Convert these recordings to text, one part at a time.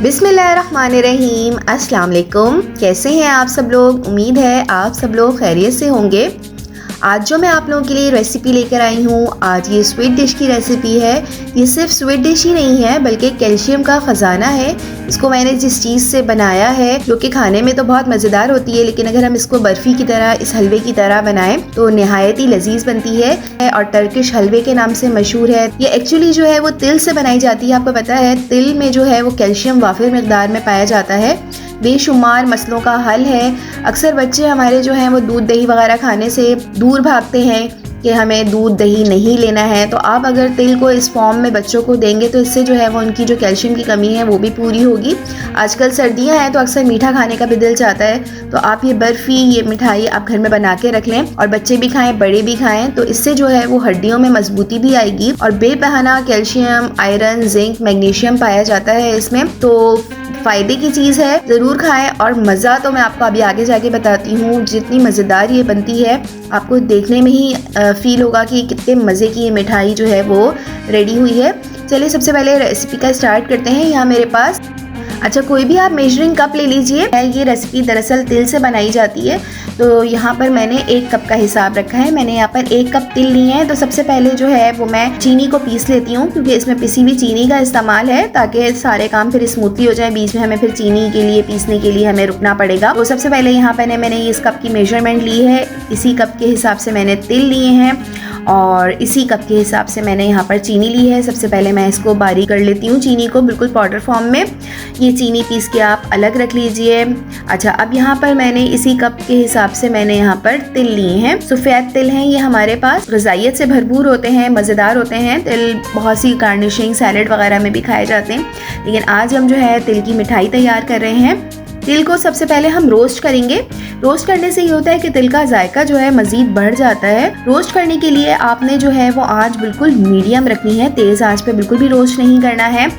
बिस्मिल्लाहिर्रहमानिर्रहीम। अस्सलाम वालेकुम। कैसे हैं आप सब लोग? उम्मीद है आप सब लोग खैरियत से होंगे। आज जो मैं आप लोगों के लिए रेसिपी लेकर आई हूँ, आज ये स्वीट डिश की रेसिपी है। ये सिर्फ स्वीट डिश ही नहीं है बल्कि कैल्शियम का ख़जाना है। इसको मैंने जिस चीज़ से बनाया है जो कि खाने में तो बहुत मज़ेदार होती है, लेकिन अगर हम इसको बर्फ़ी की तरह, इस हलवे की तरह बनाएं तो नहायत ही लजीज बनती है और टर्किश हलवे के नाम से मशहूर है। ये एक्चुअली जो है वो तिल से बनाई जाती है। आपको पता है तिल में जो है वो कैल्शियम वाफिर मकदार में पाया जाता है। बेशुमार मसलों का हल है। अक्सर बच्चे हमारे जो हैं वो दूध दही वगैरह खाने से दूर भागते हैं कि हमें दूध दही नहीं लेना है, तो आप अगर तिल को इस फॉर्म में बच्चों को देंगे तो इससे जो है वो उनकी जो कैल्शियम की कमी है वो भी पूरी होगी। आजकल सर्दियां हैं तो अक्सर मीठा खाने का भी दिल चाहता है, तो आप ये बर्फ़ी, ये मिठाई आप घर में बना के रख लें और बच्चे भी खाएं, बड़े भी खाएं, तो इससे जो है वो हड्डियों में मजबूती भी आएगी और बेपनाह कैल्शियम, आयरन, जिंक, मैग्नीशियम पाया जाता है इसमें। तो फ़ायदे की चीज़ है, ज़रूर खाएं। और मज़ा तो मैं आपको अभी आगे जाके बताती हूँ। जितनी मज़ेदार ये बनती है आपको देखने में ही फील होगा कि कितने मज़े की ये मिठाई जो है वो रेडी हुई है। चलिए सबसे पहले रेसिपी का स्टार्ट करते हैं। यहाँ मेरे पास कोई भी आप मेजरिंग कप ले लीजिए। ये रेसिपी दरअसल तिल से बनाई जाती है, तो यहाँ पर मैंने 1 कप का हिसाब रखा है। मैंने यहाँ पर 1 कप तिल लिए हैं। तो सबसे पहले जो है वो मैं चीनी को पीस लेती हूँ, क्योंकि इसमें पिसी हुई चीनी का इस्तेमाल है ताकि सारे काम फिर स्मूथली हो जाए। बीच में हमें फिर चीनी के लिए पीसने के लिए हमें रुकना पड़ेगा। तो सबसे पहले यहाँ पर मैंने इस कप की मेजरमेंट ली है। इसी कप के हिसाब से मैंने तिल लिए हैं और इसी कप के हिसाब से मैंने यहाँ पर चीनी ली है। सबसे पहले मैं इसको बारीक कर लेती हूँ, चीनी को बिल्कुल पाउडर फॉर्म में। ये चीनी पीस के आप अलग रख लीजिए। अब यहाँ पर मैंने इसी कप के हिसाब से मैंने यहाँ पर तिल लिए हैं। सफ़ेद तिल हैं ये हमारे पास, ग़िज़ाइयत से भरपूर होते हैं, मज़ेदार होते हैं। तिल बहुत सी गार्निशिंग, सैलेड वगैरह में भी खाए जाते हैं, लेकिन आज हम जो है तिल की मिठाई तैयार कर रहे हैं। तिल को सबसे पहले हम रोस्ट करेंगे। रोस्ट करने से ये होता है कि तिल का जायका जो है मज़ीद बढ़ जाता है। रोस्ट करने के लिए आपने जो है वो आंच बिल्कुल मीडियम रखनी है, तेज़ आंच पे बिल्कुल भी रोस्ट नहीं करना है।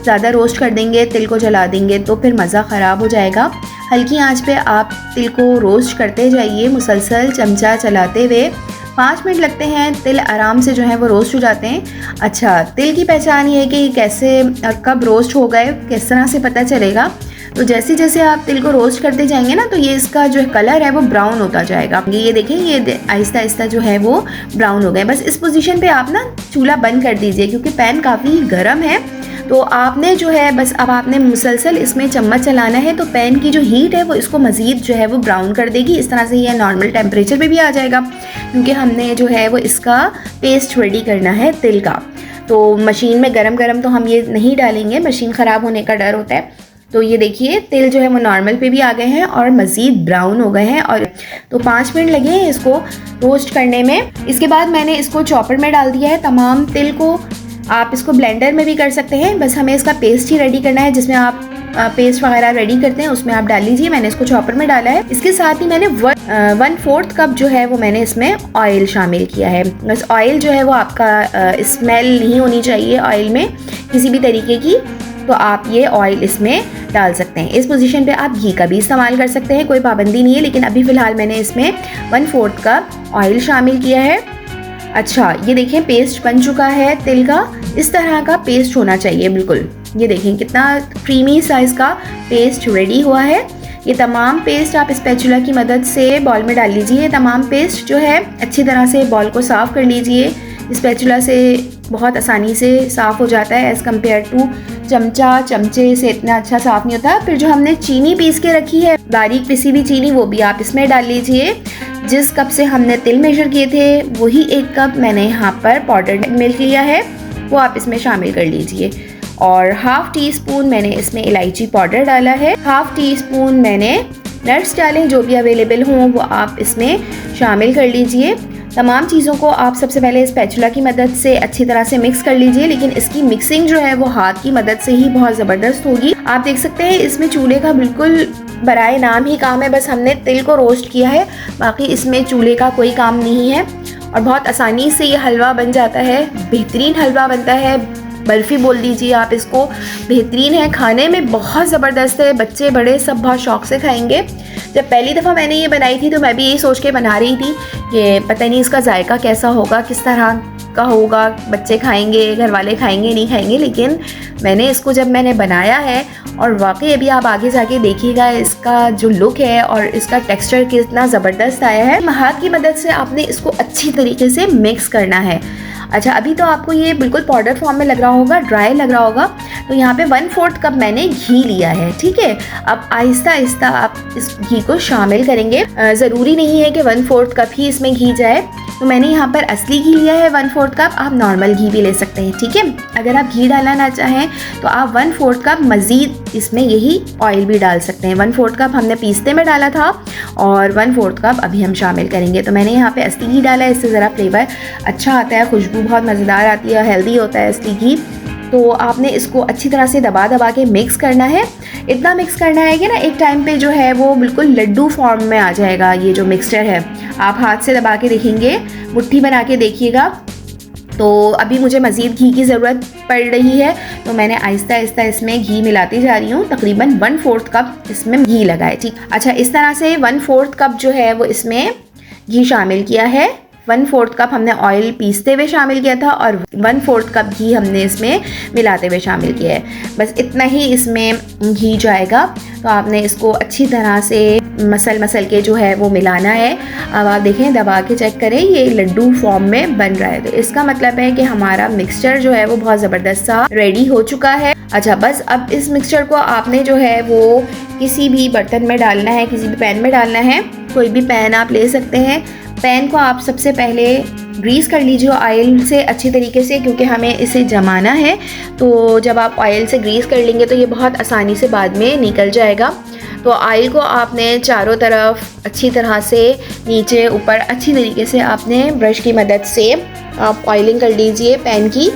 ज़्यादा रोस्ट कर देंगे, तिल को जला देंगे तो फिर मज़ा ख़राब हो जाएगा। हल्की आंच पे आप तिल को रोस्ट करते जाइए, मुसलसल चमचा चलाते हुए। 5 मिनट लगते हैं, तिल आराम से जो है वो रोस्ट हो जाते हैं। तिल की पहचान ये है कि कैसे और कब रोस्ट हो गए, किस तरह से पता चलेगा। तो जैसे जैसे आप तिल को रोस्ट करते जाएंगे ना, तो ये इसका जो कलर है वो ब्राउन होता जाएगा। ये देखें, ये आहिस्ता आहिस्ता जो है वो ब्राउन हो गए। बस इस पोजीशन पे आप ना चूल्हा बंद कर दीजिए, क्योंकि पैन काफ़ी गर्म है। तो आपने जो है बस अब आपने मुसलसल इसमें चम्मच चलाना है, तो पैन की जो हीट है वो इसको मज़ीद जो है वो ब्राउन कर देगी। इस तरह से ये नॉर्मल टेम्परेचर पे भी आ जाएगा, क्योंकि हमने जो है वो इसका पेस्ट रेडी करना है तिल का। तो मशीन में गरम गरम तो हम ये नहीं डालेंगे, मशीन ख़राब होने का डर होता है। तो ये देखिए तिल जो है वो नॉर्मल पे भी आ गए हैं और मज़ीद ब्राउन हो गए हैं। और तो 5 मिनट लगे हैं इसको रोस्ट करने में। इसके बाद मैंने इसको चॉपर में डाल दिया है तमाम तिल को। आप इसको ब्लेंडर में भी कर सकते हैं, बस हमें इसका पेस्ट ही रेडी करना है। जिसमें आप पेस्ट वगैरह रेडी करते हैं उसमें आप डाल लीजिए। मैंने इसको चॉपर में डाला है। इसके साथ ही मैंने 1/4 कप जो है वो मैंने इसमें ऑयल शामिल किया है। बस ऑयल जो है वो आपका स्मेल नहीं होनी चाहिए ऑयल में किसी भी तरीके की, तो आप ये ऑयल इसमें डाल सकते हैं। इस पोजीशन पे आप घी का भी इस्तेमाल कर सकते हैं, कोई पाबंदी नहीं है, लेकिन अभी फ़िलहाल मैंने इसमें 1/4 कप ऑयल शामिल किया है। ये देखें पेस्ट बन चुका है तिल का। इस तरह का पेस्ट होना चाहिए बिल्कुल। ये देखें कितना क्रीमी साइज़ का पेस्ट रेडी हुआ है। ये तमाम पेस्ट आप स्पैचुला की मदद से बॉल में डाल लीजिए। तमाम पेस्ट जो है अच्छी तरह से बॉल को साफ़ कर लीजिए। स्पैचुला से बहुत आसानी से साफ़ हो जाता है, एज़ कम्पेयर टू चमचे से इतना अच्छा साफ़ नहीं होता। फिर जो हमने चीनी पीस के रखी है, बारीक पिसी हुई चीनी, वो भी आप इसमें डाल लीजिए। जिस कप से हमने तिल मेजर किए थे वही 1 कप मैंने यहाँ पर पाउडर्ड मिल्क लिया है, वो आप इसमें शामिल कर लीजिए। और 1/2 टीस्पून मैंने इसमें इलायची पाउडर डाला है। 1/2 टीस्पून मैंने नट्स डालें, जो भी अवेलेबल हों वो आप इसमें शामिल कर लीजिए। तमाम चीज़ों को आप सबसे पहले स्पैचुला की मदद से अच्छी तरह से मिक्स कर लीजिए, लेकिन इसकी मिक्सिंग जो है वो हाथ की मदद से ही बहुत ज़बरदस्त होगी। आप देख सकते हैं इसमें चूल्हे का बिल्कुल बराए नाम ही काम है, बस हमने तिल को रोस्ट किया है, बाकी इसमें चूल्हे का कोई काम नहीं है। और बहुत आसानी से ये हलवा बन जाता है, बेहतरीन हलवा बनता है। बर्फ़ी बोल दीजिए आप इसको, बेहतरीन है, खाने में बहुत ज़बरदस्त है। बच्चे बड़े सब बहुत शौक़ से खाएंगे। जब पहली दफ़ा मैंने ये बनाई थी तो मैं भी यही सोच के बना रही थी कि पता नहीं इसका जायका कैसा होगा, किस तरह का होगा, बच्चे खाएंगे, घर वाले खाएंगे नहीं खाएंगे, लेकिन मैंने बनाया है और वाकई अभी आप आगे जाके देखिएगा इसका जो लुक है और इसका टेक्सचर कितना ज़बरदस्त आया है। हाथ की मदद से आपने इसको अच्छी तरीके से मिक्स करना है। अच्छा, अभी तो आपको ये बिल्कुल पाउडर फॉर्म में लग रहा होगा, ड्राई लग रहा होगा, तो यहाँ पे 1/4 कप मैंने घी लिया है, ठीक है। अब आहिस्ता आहिस्ता आप इस घी को शामिल करेंगे। ज़रूरी नहीं है कि 1/4 कप ही इसमें घी जाए, तो मैंने यहाँ पर असली घी लिया है 1/4 कप, आप नॉर्मल घी भी ले सकते हैं, ठीक है। अगर आप घी डालना ना चाहें तो आप 1/4 कप मज़ीद इसमें यही ऑयल भी डाल सकते हैं। 1/4 कप हमने पीसते में डाला था और 1/4 कप अभी हम शामिल करेंगे। तो मैंने यहाँ पे असली घी डाला है, इससे ज़रा फ्लेवर अच्छा आता है, खुशबू बहुत मज़ेदार आती है, हेल्दी होता है असली घी। तो आपने इसको अच्छी तरह से दबा दबा के मिक्स करना है। इतना मिक्स करना है कि ना एक टाइम पे जो है वो बिल्कुल लड्डू फॉर्म में आ जाएगा। ये जो मिक्सचर है आप हाथ से दबा के देखेंगे, मुट्ठी बना के देखिएगा। तो अभी मुझे मज़ीद घी की ज़रूरत पड़ रही है, तो मैंने आहिस्ता आहिस्ता इसमें घी मिलाती जा रही हूँ। तकरीबन 1/4 कप इसमें घी लगा है, ठीक। अच्छा, इस तरह से 1/4 कप जो है वो इसमें घी शामिल किया है। 1/4 कप हमने ऑयल पीसते हुए शामिल किया था और 1/4 कप घी हमने इसमें मिलाते हुए शामिल किया है। बस इतना ही इसमें घी जाएगा। तो आपने इसको अच्छी तरह से मसल के जो है वो मिलाना है। अब आप देखें, दबा के चेक करें, ये लड्डू फॉर्म में बन रहा है, तो इसका मतलब है कि हमारा मिक्सचर जो है वो बहुत ज़बरदस्त सा रेडी हो चुका है। अच्छा, बस अब इस मिक्सचर को आपने जो है वो किसी भी बर्तन में डालना है, किसी भी पैन में डालना है। कोई भी पैन आप ले सकते हैं। पैन को आप सबसे पहले ग्रीस कर लीजिए ऑयल से अच्छी तरीके से, क्योंकि हमें इसे जमाना है। तो जब आप ऑयल से ग्रीस कर लेंगे तो ये बहुत आसानी से बाद में निकल जाएगा। तो ऑयल को आपने चारों तरफ अच्छी तरह से नीचे ऊपर अच्छी तरीके से आपने ब्रश की मदद से आप ऑयलिंग कर लीजिए पैन की।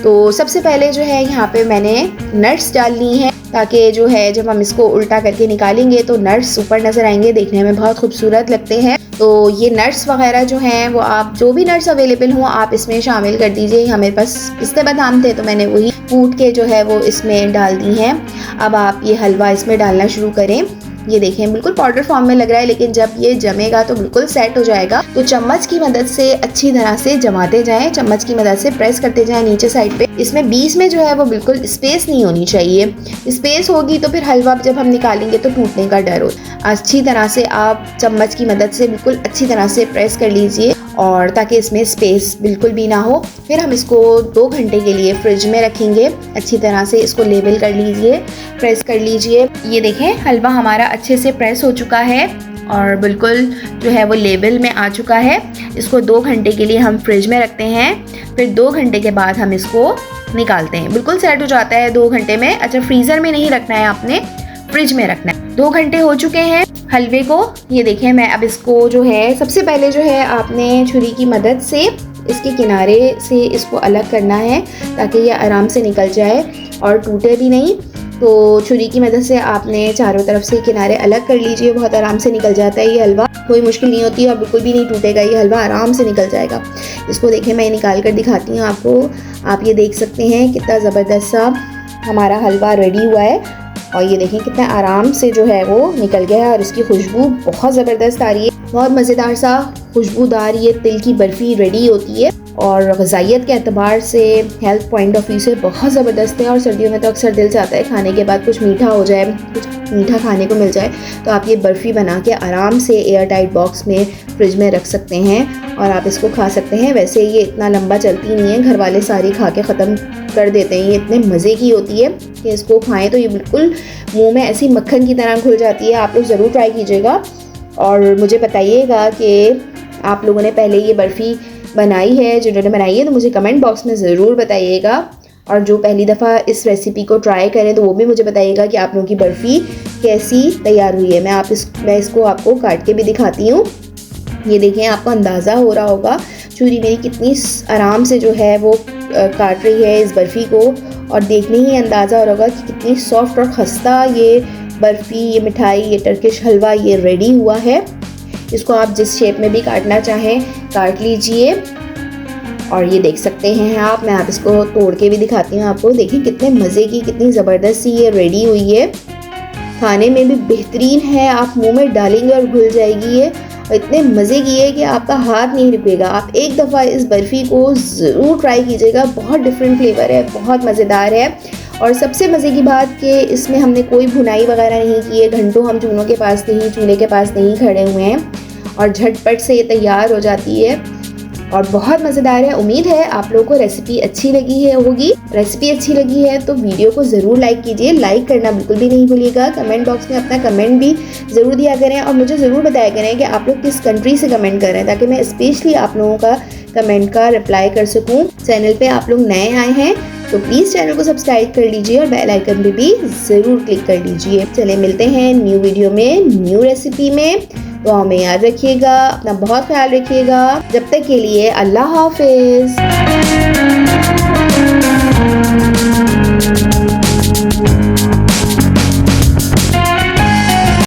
तो सबसे पहले जो है यहाँ पे मैंने नट्स डालनी है, ताकि जो है जब हम इसको उल्टा करके निकालेंगे तो नट्स ऊपर नज़र आएंगे, देखने में बहुत खूबसूरत लगते हैं। तो ये नट्स वगैरह जो हैं वो आप जो भी नट्स अवेलेबल हों आप इसमें शामिल कर दीजिए। हमारे पास पिस्ते बादाम थे तो मैंने वही कूट के जो है वो इसमें डाल दी हैं। अब आप ये हलवा इसमें डालना शुरू करें। ये देखें, बिल्कुल पाउडर फॉर्म में लग रहा है, लेकिन जब ये जमेगा तो बिल्कुल सेट हो जाएगा। तो चम्मच की मदद से अच्छी तरह से जमाते जाएं, चम्मच की मदद से प्रेस करते जाएं नीचे साइड पे। इसमें बीच में जो है वो बिल्कुल स्पेस नहीं होनी चाहिए। स्पेस होगी तो फिर हलवा जब हम निकालेंगे तो टूटने का डर हो। अच्छी तरह से आप चम्मच की मदद से बिल्कुल अच्छी तरह से प्रेस कर लीजिए, और ताकि इसमें स्पेस बिल्कुल भी ना हो। फिर हम इसको 2 घंटे के लिए फ्रिज में रखेंगे। अच्छी तरह से इसको लेबल कर लीजिए, प्रेस कर लीजिए। ये देखें, हलवा हमारा अच्छे से प्रेस हो चुका है और बिल्कुल जो है वो लेबल में आ चुका है। इसको 2 घंटे के लिए हम फ्रिज में रखते हैं। फिर 2 घंटे के बाद हम इसको निकालते हैं। बिल्कुल सेट हो जाता है 2 घंटे में। अच्छा, फ्रीज़र में नहीं रखना है, आपने फ्रिज में रखना है। 2 घंटे हो चुके हैं हलवे को। ये देखें, मैं अब इसको जो है सबसे पहले जो है आपने छुरी की मदद से इसके किनारे से इसको अलग करना है, ताकि ये आराम से निकल जाए और टूटे भी नहीं। तो छुरी की मदद से आपने चारों तरफ से किनारे अलग कर लीजिए, बहुत आराम से निकल जाता है ये हलवा, कोई मुश्किल नहीं होती और बिल्कुल भी नहीं टूटेगा, ये हलवा आराम से निकल जाएगा। इसको देखें, मैं निकाल कर दिखाती हूँ आपको। आप ये देख सकते हैं कितना ज़बरदस्त सा हमारा हलवा रेडी हुआ है, और ये देखें कितना आराम से जो है वो निकल गया है, और इसकी खुशबू बहुत ज़बरदस्त आ रही है, बहुत मज़ेदार सा खुशबूदार ये तिल की बर्फ़ी रेडी होती है। और ग़िज़ाइयत के अतबार से, हेल्थ पॉइंट ऑफ व्यू से बहुत ज़बरदस्त है। और सर्दियों में तो अक्सर दिल चाहता है खाने के बाद कुछ मीठा हो जाए, कुछ मीठा खाने को मिल जाए। तो आप ये बर्फ़ी बना के आराम से एयर टाइट बॉक्स में फ्रिज में रख सकते हैं और आप इसको खा सकते हैं। वैसे ये इतना लंबा चलती नहीं है, घर वाले सारी खा के ख़त्म कर देते हैं। ये इतने मज़े की होती है कि इसको खाएं तो ये बिल्कुल मुंह में ऐसी मक्खन की तरह घुल जाती है। आप लोग ज़रूर ट्राई कीजिएगा और मुझे बताइएगा कि आप लोगों ने पहले ये बर्फ़ी बनाई है। जिन्होंने बनाई है तो मुझे कमेंट बॉक्स में ज़रूर बताइएगा, और जो पहली दफ़ा इस रेसिपी को ट्राई करें तो वो भी मुझे बताइएगा कि आप लोगों की बर्फ़ी कैसी तैयार हुई है। मैं इसको आपको काट के भी दिखाती हूँ। ये देखें, आपको अंदाज़ा हो रहा होगा छुरी मेरी कितनी आराम से जो है वो काट रही है इस बर्फ़ी को, और देखने ही अंदाज़ा हो रहा होगा कि कितनी सॉफ्ट और खस्ता ये बर्फ़ी, ये मिठाई, ये टर्किश हलवा ये रेडी हुआ है। इसको आप जिस शेप में भी काटना चाहें काट लीजिए, और ये देख सकते हैं आप। मैं इसको तोड़ के भी दिखाती हूँ आपको। देखिए कितने मज़े की, कितनी ज़बरदस्त सी ये रेडी हुई है। खाने में भी बेहतरीन है, आप मुंह में डालेंगे और घुल जाएगी ये, और इतने मज़े की है कि आपका हाथ नहीं रुकेगा। आप एक दफ़ा इस बर्फ़ी को ज़रूर ट्राई कीजिएगा, बहुत डिफरेंट फ्लेवर है, बहुत मज़ेदार है। और सबसे मज़े की बात कि इसमें हमने कोई भुनाई वगैरह नहीं की है, घंटों हम चूल्हों के पास नहीं, चूल्हे के पास नहीं खड़े हुए हैं और झटपट से ये तैयार हो जाती है और बहुत मज़ेदार है। उम्मीद है आप लोगों को रेसिपी अच्छी लगी है होगी। रेसिपी अच्छी लगी है तो वीडियो को ज़रूर लाइक कीजिए, लाइक करना बिल्कुल भी नहीं भूलिएगा। कमेंट बॉक्स में अपना कमेंट भी ज़रूर दिया करें और मुझे ज़रूर बताया करें कि आप लोग किस कंट्री से कमेंट कर रहे हैं, ताकि मैं स्पेशली आप लोगों का कमेंट का रिप्लाई कर सकूँ। चैनल पर आप लोग नए आए हैं तो प्लीज़ चैनल को सब्सक्राइब कर लीजिए और बेल आइकन पे भी ज़रूर क्लिक कर लीजिए। चलिए मिलते हैं न्यू वीडियो में, न्यू रेसिपी में। तो हमें याद रखिएगा, अपना बहुत ख्याल रखिएगा। जब तक के लिए अल्लाह हाफिज़।